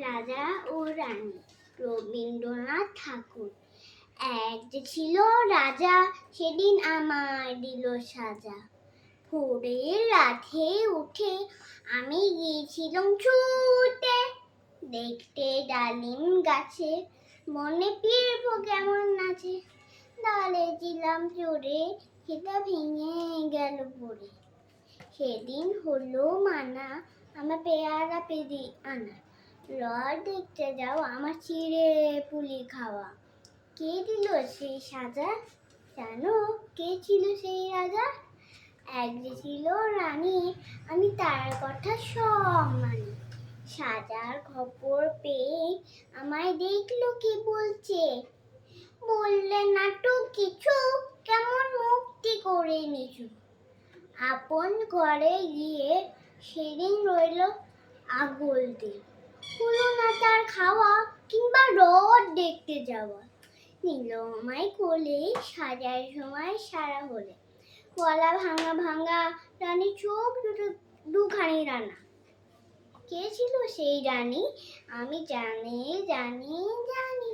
রাজা ও রানী রবীন্দ্রনাথ ঠাকুর। এক যে ছিল রাজা, সেদিন আমায় দিল সাজা। ভোরের রাতে উঠে আমি গিয়েছিলাম ছুটে, দেখতে ডালিম গাছে মনে পিরবো কেমন নাচে। ডালে ছিলাম চড়ে, সেটা ভেঙে গেল পড়ে। সেদিন হলো মানা, আমার পেয়ারা পেরি আনা। রড দেখতে যাও, আমার চিড়ে পুলি খাওয়া। কে দিল সেই সাজা? জানো কে ছিল সেই রাজা? এক যে ছিল রানী, আমি তার কথা সব মানি। সাজার খবর পেয়ে আমায় দেখলো কি বলছে, বললে নাটক কিছু, কেমন মুক্তি করে নিচু। আপন ঘরে গিয়ে সেদিন রইল আগল দিন, হলো না তার খাওয়া কিংবা রড দেখতে যাওয়া। নিল আমায় কোলে, সাজার সময় সারা হলে, গলা ভাঙা ভাঙা, রানী চোখ দুটো দুখানি রানা। কে ছিল সেই রানী? আমি জানি জানি জানি।